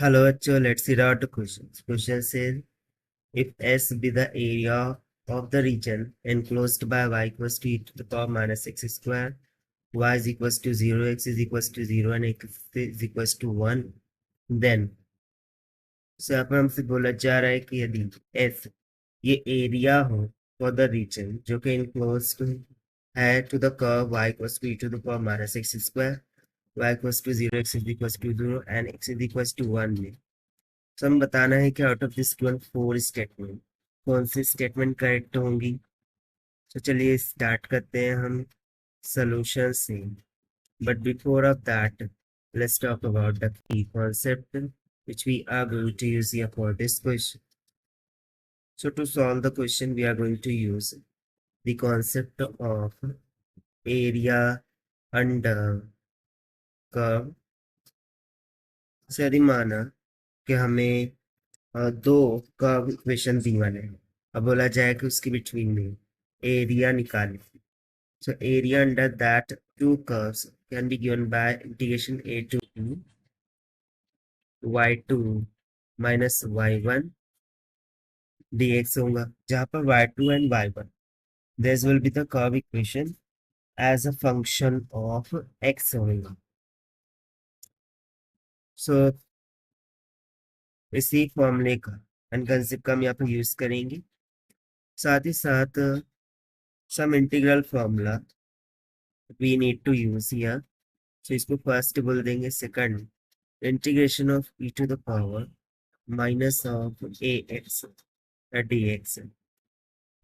Hello, actually, let's read out the questions. Question says, if S be the area of the region enclosed by y equals to e to the power minus x square, y is equals to 0, x is equals to 0 and x is equals to 1, then यहाँ पर हमसे बोला जा रहा है कि यदि S ये एरिया हो फॉर द रीजन जो कि enclosed है to the curve y equals to e to the power minus x square, y equals to 0, x is equals to 0 and x is equals to 1 में तो हम बताना है कि out of this given 4 statement कौन सी statement correct होंगी। तो चलिए स्टार्ट करते हैं हम सॉल्यूशन से, but before of that let's talk about the key concept which we are going to use here for this question. So to solve the question we are going to use the concept of area under curve। से यदि माना कि हमें दो curve equation दी वाले हैं, अब बोला जाए कि उसके बिटवीन में एरिया निकालें। So area under that two curves can be given by integration a to b y2 minus y1 dx होगा, जहाँ पर y2 and y1 this will be the curve equation as a function of x होगा। So इसी फॉर्मूले का and concept का हम यहाँ पर यूज करेंगे, साथ ही साथ some integral formula we need to use here। So इसको फर्स्ट बोल देंगे, second integration of e to the power minus of ax dx,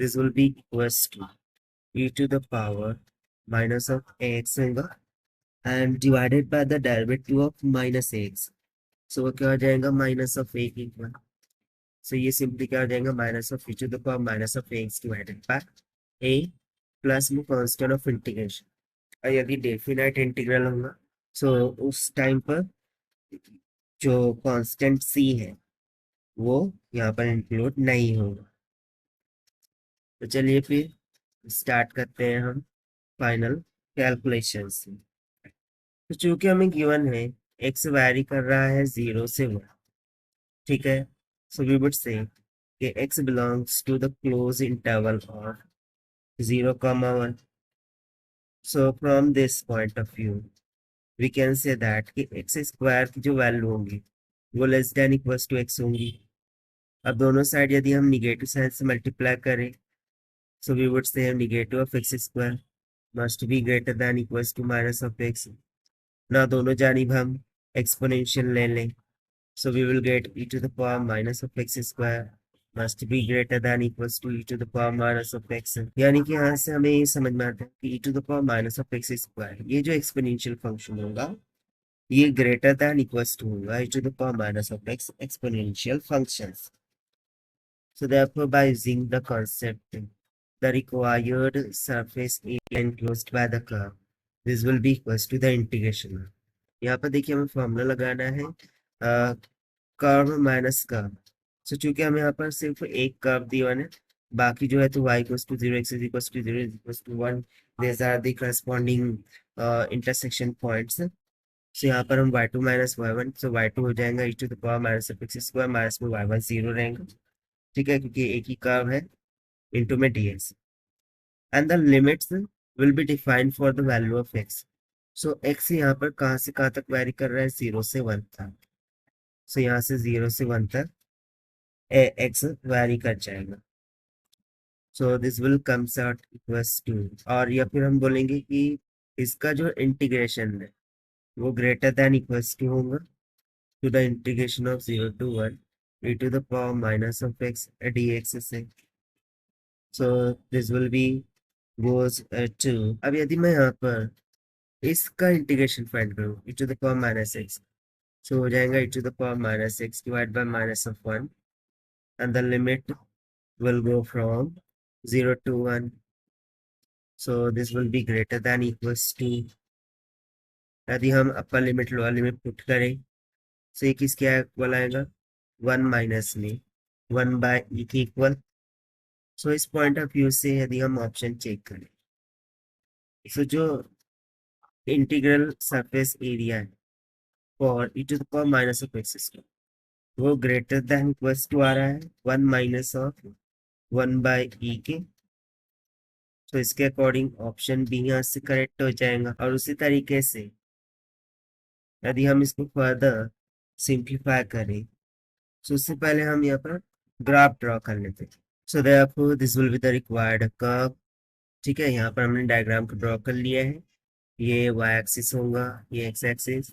this will be equals to e to the power minus of ax होगा and divided by the derivative of minus ax, so वो क्या हो जाएगा minus of ए की one. सो ये simply क्या हो जाएगा minus of e to the power minus of ax divided by a plus में कांस्टेंट ऑफ इंटीग्रेशन। और यदि डेफिनेट इंटीग्रल होगा सो उस टाइम पर जो कांस्टेंट c है वो यहाँ पर इंक्लूड नहीं होगा। तो चलिए फिर स्टार्ट करते हैं हम फाइनल कैलकुलेशन से। तो चूंकि हमें गिवन है x वैरी कर रहा है 0 से 1, ठीक है, सो वी वुड से कि x belongs to the close interval of 0, 1। So from this point of view we can say that कि x स्क्वायर की जो वैल्यू होंगी वो less than equals to x होंगी। अब दोनों साइड यदि हम निगेटिव साइन से मल्टीप्लाई करें so we would say negative of x square must be greater than equals to minus of x। ना दोनों जानिब हम एक्सपोनेंशियल ले लें, so we will get e to the power minus of x square must be greater than equals to e to the power minus of x। यानी कि यहाँ से हमें ये समझ में आता है कि e to the power minus of x square ये जो एक्सपोनेंशियल फंक्शन होगा ये ग्रेटर देन इक्वल्स टू होगा e to the power minus of x exponential functions। So therefore by using the concept the required surface area enclosed by the curve this will be equals to the integration। यहाँ पर देखिए हमें formula लगाना है curve minus curve. सो चूंकि हमें यहाँ पर सिर्फ एक कर्व दिया है, बाकी जो है तो y equals to 0 x is equals to 0 equals to 1 these are the corresponding intersection points। So यहाँ पर हम y2 माइनस y1 सो y2 हो जाएगा e to the power minus x square minus में y1 0 रहेगा, ठीक है, क्योंकि एक ही कर्व है इनटू में dx and the limits will be defined for the value of x। so x यहाँ पर कहाँ से कहाँ तक वैरी कर रहा है 0 से 1 तक, so यहाँ से 0 से 1 तक x वैरी कर जाएगा। so this will comes out equals to, और या फिर हम बोलेंगे कि इसका जो इंटीग्रेशन है वो ग्रेटर देन इक्वल्स टू होगा to the integration of 0 to 1 e to the power minus of x dx से। so this will be goes to, अब यदि मैं यहाँ पर इसका इंटीग्रेशन फाइंड करूँ e to the power minus x, so हो जाएगा e to the power minus x divided by minus of 1 and the limit will go from 0 to 1, so this will be greater than equals to, यदि हम upper limit lower limit put करें तो ये किसके equal आएगा 1 minus में 1 bye ई के equal. सो इस पॉइंट ऑफ व्यू से यदि हम ऑप्शन चेक करें सो जो इंटीग्रल सरफेस एरिया है for e to the power minus of x square वो ग्रेटर देन इक्वल्स टू आ रहा है 1 माइनस ऑफ 1 बाय ई के। तो इसके अकॉर्डिंग ऑप्शन बी यहाँ से करेक्ट हो जाएगा। और उसी तरीके से यदि हम इसको फर्दर सिंप्लीफाई करें, तो उससे पहले हम यहाँ पर ग्राफ ड्रॉ कर लेते हैं। So therefore this will be the required curve. ठीक है, यहाँ पर हमने डायग्राम को ड्रॉ कर लिया है। ये वाई एक्सिस होगा, ये x axis.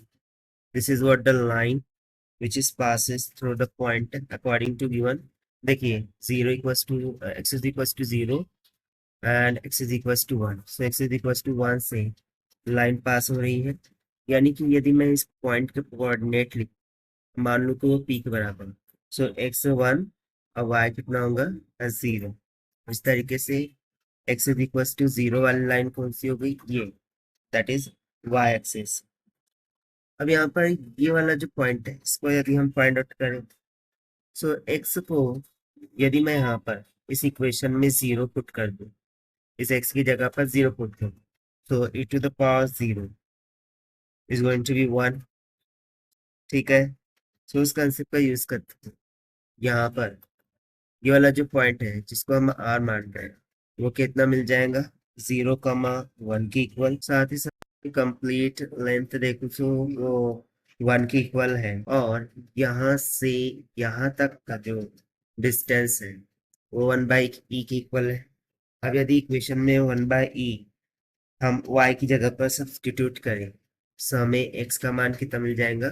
This is what the line which is passes through the point according to given। देखिए 0 equals to x is equals to 0 and x is equals to 1। so x is equals to 1 से line पास हो रही है, यानी कि यदि मैं इस पॉइंट के कोऑर्डिनेट लिख मान लूँ तो वो p के बराबर, सो x 1 और y कितना होगा 0। इस तरीके से x is equals to 0 वाली लाइन कौन सी हो गई, ये दैट इज y एक्सिस। अब यहाँ पर ये वाला जो पॉइंट है इसको यदि हम फाइंड आउट करें, सो एक्स को यदि मैं यहाँ पर इस इक्वेशन में 0 पुट कर दूं, इस एक्स की जगह पर 0 पुट कर, तो e to the power 0 is going to be 1। ठीक है, सो उस कंसेप्ट का यूज करते हैं। यहाँ पर ये वाला जो पॉइंट है जिसको हम आर मान रहे हैं, वो कितना मिल जाएगा 0, 1 के इक्वल। साथ ही साथ कंप्लीट लेंथ देखो तो वो 1 के इक्वल है। और यहाँ से यहाँ तक का जो डिस्टेंस है वो 1/e के इक्वल है। अब यदि इक्वेशन में 1/e हम y की जगह पर सब्स्टिट्यूट करें, तो हमें x का मान कितना मिल जाएगा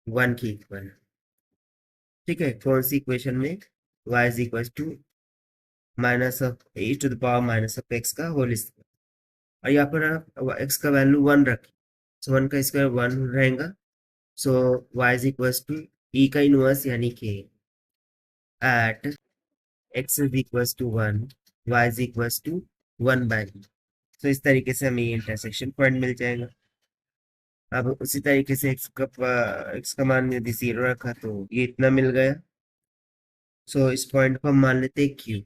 1 के इक्वल। ठीक है, कौन सी इक्वेशन में y is equal to minus of e to the power minus of x का होल स्क्वायर। और यहाँ पर आप x का वैल्यू 1 रखें, सो 1 का स्क्वायर 1 रहेगा। So y is equal to e का इनवर्स यानी कि at x is equal to 1 y is equal to 1/e। तो इस तरीके से हमें ये इंटरसेक्शन पॉइंट मिल जाएगा। अब उसी तरीके से x का मान यदि 0 रखा तो ये इतना मिल गया। सो इस पॉइंट को हम मान लेते हैं q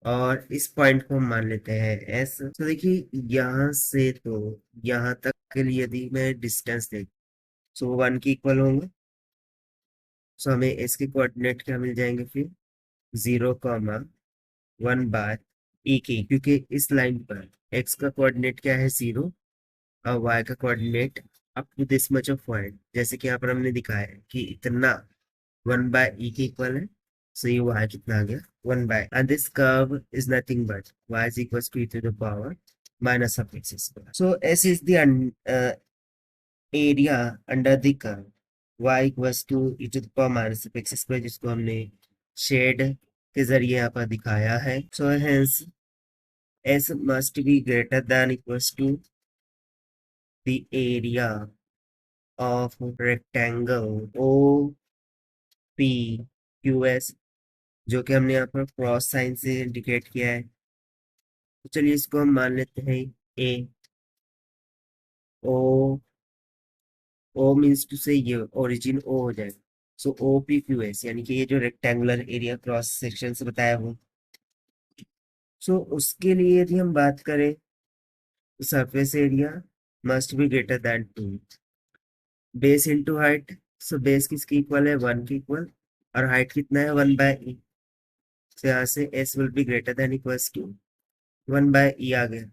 और इस पॉइंट को हम मान लेते हैं s। तो देखिए यहाँ से तो यहाँ तक के लिए यदि मैं डिस्टेंस देख, सो 1 के इक्वल होंगे। सो हमें s के कोऑर्डिनेट क्या मिल जाएंगे फिर 0, 1/e की, क्योंकि इस लाइन पर x का कोऑर्डिनेट क्या है 0 और y का coordinate up to this much of point, जैसे कि यहाँ पर हमने दिखाया है कि इतना 1/e के इक्वल है। सो ये y कितना आ गया 1/, and this curve is nothing but y is equals to e to the power minus of x square। So s is the area under the curve y equals to e to the power minus of x square, जिसको हमने shade के जरिए यहाँ पर दिखाया है। So hence s must be greater than equals to the area of rectangle OPQS, जो कि हमने यहाँ पर क्रॉस साइन से इंडिकेट किया है। तो चलिए इसको हम मान लेते हैं ए। ओ ओ मीन्स टू से ये ओरिजिन ओ हो जाएगा। सो OPQS यानी कि ये जो रेक्टेंगुलर एरिया क्रॉस सेक्शन से बताया वो। सो उसके लिए यदि हम बात करें तो surface area must be greater then 2 base into height. So base किसकी इक्वल है 1 की इक्वल, और हाइट कितना है 1/e। तो यहाँ से s will be greater than equals to 1/e आ गया।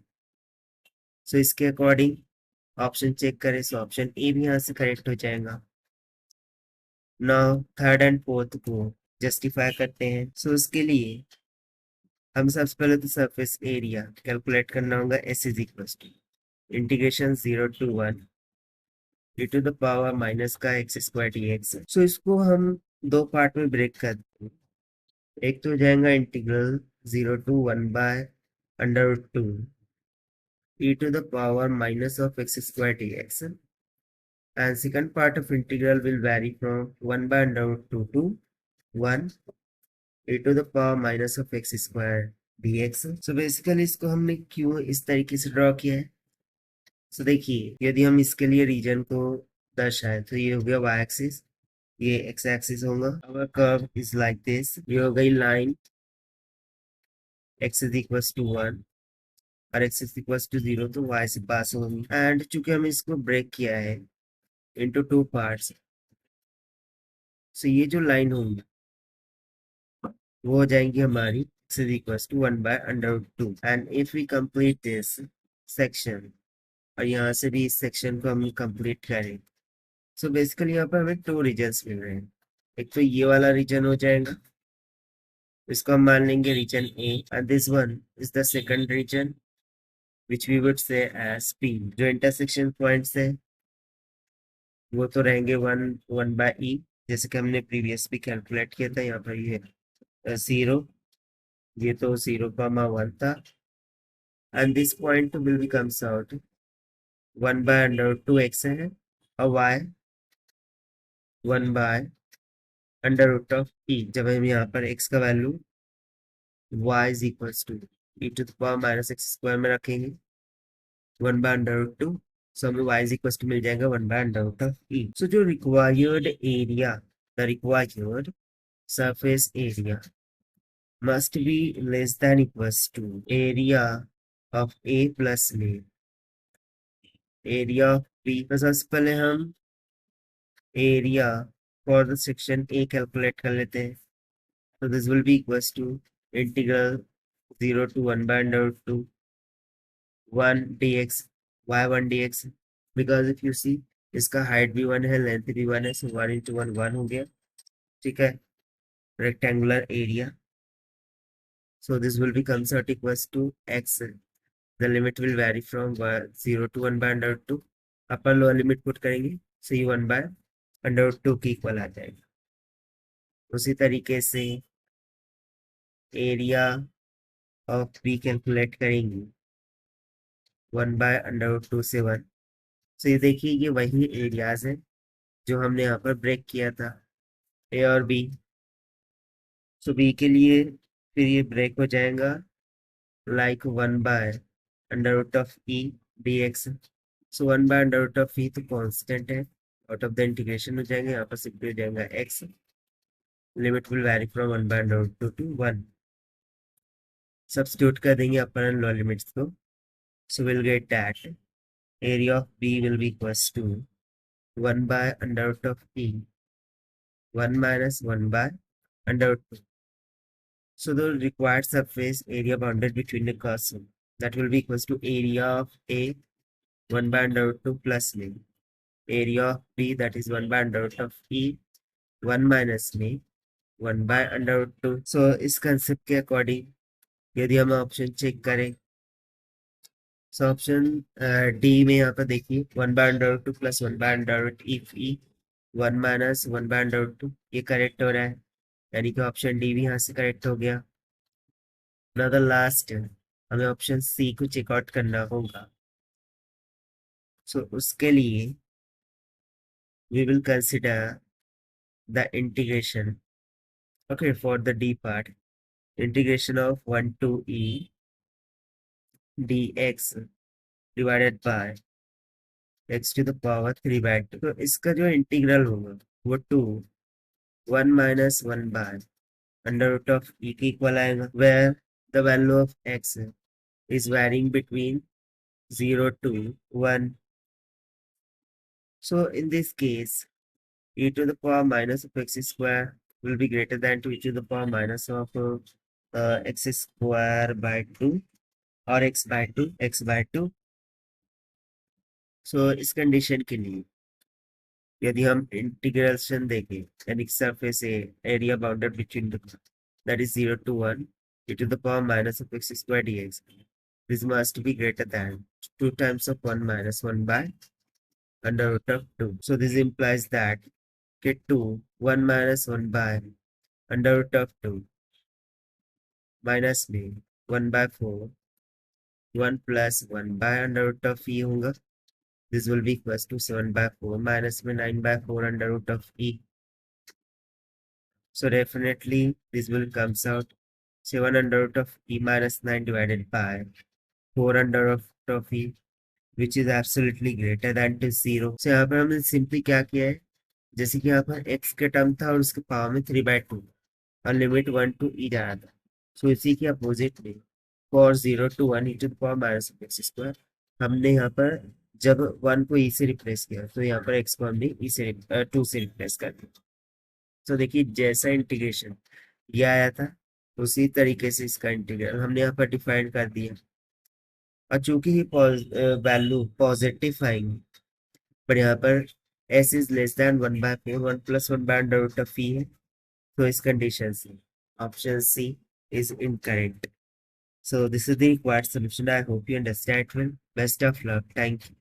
सो इसके अकॉर्डिंग ऑप्शन चेक करें, सो ऑप्शन ए भी यहाँ से करेक्ट हो जाएगा। नाउ थर्ड एंड फोर्थ को जस्टिफाई करते हैं। सो उसके लिए हम सबसे पहले तो सरफेस एरिया कैलकुलेट करना होगा। s is equal to integration 0 to 1 e to the power minus का x स्क्वायर dx। सो इसको हम दो पार्ट में ब्रेक कर देते हैं। एक तो हो जाएगा integral 0 to 1/√2 e to the power minus of x square dx, and second part of integral will vary from 1/√2 to 1 e to the power minus of x square dx। So basically इसको हमने क्यों इस तरीके से draw किया है। सो देखिए यदि हम इसके लिए रीजन को दर्शाएं तो ये हो गया y एक्सिस, ये x एक्सिस होगा। Our curve is like this, ये हो गई line x is equal to 1 और x इज इक्वल टू 0, तो y से पास होगी। एंड चूंकि हम इसको ब्रेक किया है इनटू टू पार्ट्स, सो ये जो लाइन होंगी वो हो जाएंगी हमारी x is equals to 1/√2 and if we complete this section और यहाँ से भी इस सेक्शन को हम कंप्लीट करें सो बेसिकली यहाँ पर हमें 2 रीजन्स मिल रहे हैं। एक तो ये वाला रीजन हो जाएगा, इसको हम मान लेंगे region A and this one is the second region which we would say as P. जो इंटरसेक्शन पॉइंट्स है वो तो रहेंगे 1/e, जैसे कि हमने प्रीवियस भी कैलकुलेट किया था। यहाँ पर ये 0, ये तो 0,1 था and this point will be comes out 1/√2x है और y 1/√e। जब हम यहाँ पर x का value y is equals to e⁻x² में रखेंगे 1/√2, सो हमें y is equals to मिल जाएगा 1/√e। सो जो required area, the required surface area must be less than equals to area of A plus B, area of B। तो सबसे पहले हम area for the section A calculate कर लेते हैं। तो this will be equals to integral 0 to 1/√2 1 dx y1 dx, because if you see इसका height भी 1 है, लेंथ भी 1 है, सो 1 into 1 1 हो गया। ठीक है, rectangular area. So this will become out equals to x. The limit will vary from 0 to 1/√2। Upper lower limit put करेंगे so ये 1/√2 के इक्वल आ जाएगा। उसी तरीके से एरिया ऑफ बी कैलकुलेट करेंगे 1/√2 से 1। so ये देखिए ये वही एरियाज है जो हमने यहाँ पर ब्रेक किया था, ए और बी। सो बी के लिए फिर ये ब्रेक हो जाएगा like 1/√e dx। सो 1/√e तो कांस्टेंट है, आउट ऑफ द इंटीग्रेशन हो जाएंगे, यहाँ पर सिंपली हो जाएगा x, limit will vary from 1/√2 to 1। Substitute कर देंगे अपर एंड लोअर लिमिट्स को, so will get that area of b will be equals to 1/√e 1 minus 1/√2। So the required surface area bounded between the curves that will be equals to area of A 1/√2 plus me, area of B that is 1/√2 of E 1 minus me 1/√2। So इस concept के according यदि हम option check करें, so option D में यहाँ पर देखिए 1/√2 plus 1/√2 if E 1 minus 1/√2 ये करेक्ट हो रहा है, यानी कि ऑप्शन डी भी यहाँ से करेक्ट हो गया। नाउ द लास्ट हमें ऑप्शन सी को चेकआउट करना होगा। सो उसके लिए we will consider the integration, okay, for the D part, integration of 1 to e dx divided by x to the power 3/2। तो इसका जो इंटीग्रल होगा वो 2 1 minus 1/√e के इक्वल आएगा, where the value of x is varying between 0 to 1। So in this case, e to the power minus of x square will be greater than to e to the power minus of x square by 2 or x by 2। So इस condition के लिए यदि हम integration देखें, यानी surface area bounded between the that is 0 to 1 e to the power minus of x square dx, this must be greater than 2 times of 1 minus 1/√2। So this implies that get 2 1 minus 1/√2 minus में 1/4 1 plus 1/√e होगा। This will be equals to 7/4 minus में 9/4 So definitely this will comes out 7/e minus 9 divided by 4/e, which is absolutely greater than to 0। So यहाँ पर हमने simply क्या किया है, जैसे कि यहाँ पर x के टर्म था और उसके पावर में 3/2 और लिमिट 1 to e जा रहा था। सो इसी के अपोजिट में for 0 to 1 e to the power minus of x square हमने यहाँ पर जब 1 को e से रिप्लेस किया तो यहाँ पर x को हमने e से 2 से रिप्लेस कर दिया। तो देखिए जैसा इंटीग्रेशन ये आया था उसी तरीके से इसका इंटीग्रल हमने यहाँ पर डिफाइन कर दिया। और चूंकि ये वैल्यू पॉजिटिव आएंगे, पर यहाँ पर s is less than 1/4, 1 + 1/√f है, तो इस कंडीशन से option C is incorrect. So this is the required solution. I hope you understand well. Best of luck. Thank you.